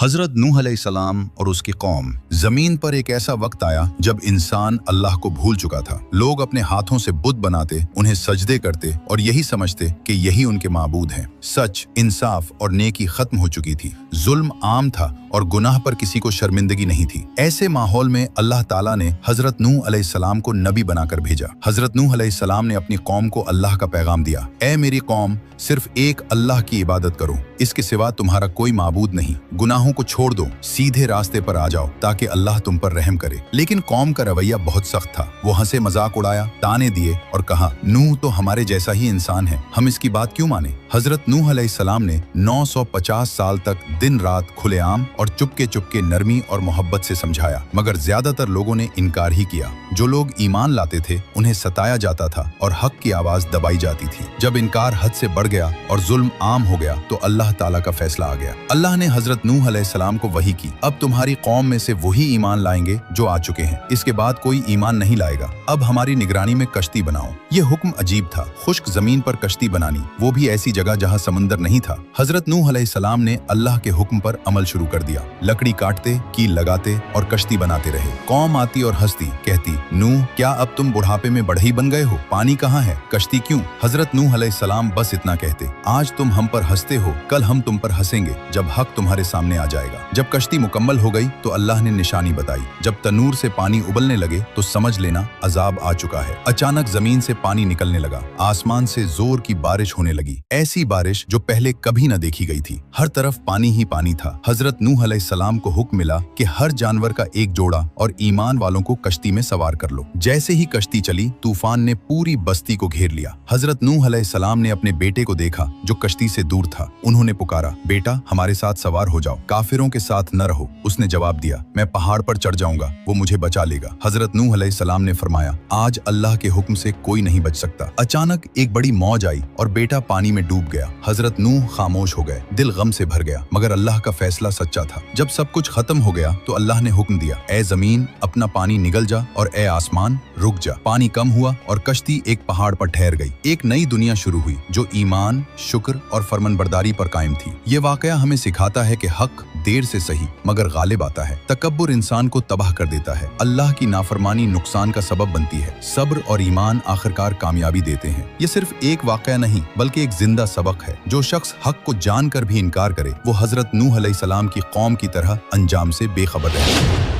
हजरत नूह अलैहिस्सलाम और उसकी कौम। जमीन पर एक ऐसा वक्त आया जब इंसान अल्लाह को भूल चुका था। लोग अपने हाथों से बुत बनाते, उन्हें सजदे करते और यही समझते कि यही उनके माबूद हैं। सच, इंसाफ और नेकी खत्म हो चुकी थी। जुल्म आम था और गुनाह पर किसी को शर्मिंदगी नहीं थी। ऐसे माहौल में अल्लाह ताला ने हजरत नूह अलैहिस्सलाम को नबी बनाकर भेजा। हजरत नूह अलैहिस्सलाम ने अपनी कौम को अल्लाह का पैगाम दिया। ऐ मेरी कौम, सिर्फ एक अल्लाह की इबादत करो, इसके सिवा तुम्हारा कोई माबूद नहीं। गुनाहों को छोड़ दो, सीधे रास्ते पर आ जाओ ताकि अल्लाह तुम पर रहम करे। लेकिन कौम का रवैया बहुत सख्त था। वो हंसे मजाक उड़ाया, ताने दिए और कहा, नूह तो हमारे जैसा ही इंसान है, हम इसकी बात क्यों माने। हजरत नूह अलैहिस्सलाम ने 950 साल तक दिन रात खुलेआम और चुपके चुपके नरमी और मोहब्बत से समझाया, मगर ज्यादातर लोगों ने इनकार ही किया। जो लोग ईमान लाते थे उन्हें सताया जाता था और हक की आवाज दबाई जाती थी। जब इनकार हद से बढ़ गया और जुल्म आम हो गया तो अल्लाह ताला का फैसला आ गया। अल्लाह ने हजरत नूह अलैहिस्सलाम को वही की, अब तुम्हारी कौम में से वही ईमान लाएंगे जो आ चुके हैं, इसके बाद कोई ईमान नहीं लाएगा। अब हमारी निगरानी में कश्ती बनाओ। ये हुक्म अजीब था, खुश्क जमीन पर कश्ती बनानी, वो भी ऐसी जगह जहाँ समंदर नहीं था। हजरत नूह अलैहिस्सलाम ने अल्लाह के हुक्म पर अमल शुरू कर दिया। लकड़ी काटते, कील लगाते और कश्ती बनाते रहे। कौम आती और हंसती, कहती, नूह क्या अब तुम बुढ़ापे में बढ़ई बन गए हो? पानी कहाँ है? कश्ती क्यों? हजरत नूह अलैहिस्सलाम बस इतना कहते, आज तुम हम पर हंसते हो, कल हम तुम पर हंसेंगे जब हक तुम्हारे सामने आ जाएगा। जब कश्ती मुकम्मल हो गई तो अल्लाह ने निशानी बताई। जब तनूर से पानी उबलने लगे तो समझ लेना अजाब आ चुका है। अचानक जमीन से पानी निकलने लगा, आसमान से जोर की बारिश होने लगी, ऐसी बारिश जो पहले कभी न देखी गई थी। हर तरफ पानी ही पानी था। हजरत नूह अलैहिस्सलाम को हुक्म मिला कि हर जानवर का एक जोड़ा और ईमान वालों को कश्ती में सवार कर लो। जैसे ही कश्ती चली, तूफान ने पूरी बस्ती को घेर लिया। हजरत नूह अलैहिस्सलाम ने अपने बेटे को देखा जो कश्ती से दूर था। उन्होंने पुकारा, बेटा हमारे साथ सवार हो जाओ, काफिरों के साथ न रहो। उसने जवाब दिया, मैं पहाड़ पर चढ़ जाऊंगा, वो मुझे बचा लेगा। हजरत नूह अलैहिस्सलाम ने फरमाया, आज अल्लाह के हुक्म से कोई नहीं बच सकता। अचानक एक बड़ी मौज आई और बेटा पानी में डूब गया। हजरत नूह खामोश हो गए, दिल गम से भर गया, मगर अल्लाह का फैसला सच्चा था। जब सब कुछ खत्म हो गया तो अल्लाह ने हुक्म दिया, ए जमीन अपना पानी निगल जा और ए आसमान रुक जा। पानी कम हुआ और कश्ती एक पहाड़ पर ठहर गई। एक नई दुनिया शुरू हुई जो ईमान, शुक्र और फरमानबरदारी पर कायम थी। ये वाकया हमें सिखाता है कि हक देर से सही मगर गालिब आता है। तकब्बुर इंसान को तबाह कर देता है। अल्लाह की नाफरमानी नुकसान का सबब बनती है। सब्र और ईमान आखिरकार कामयाबी देते हैं। ये सिर्फ एक वाकया नहीं बल्कि एक जिंदा सबक है। जो शख्स हक को जानकर भी इनकार करे वो हजरत नूह अलैहिस्सलाम की कौम की तरह अंजाम से बेखबर है।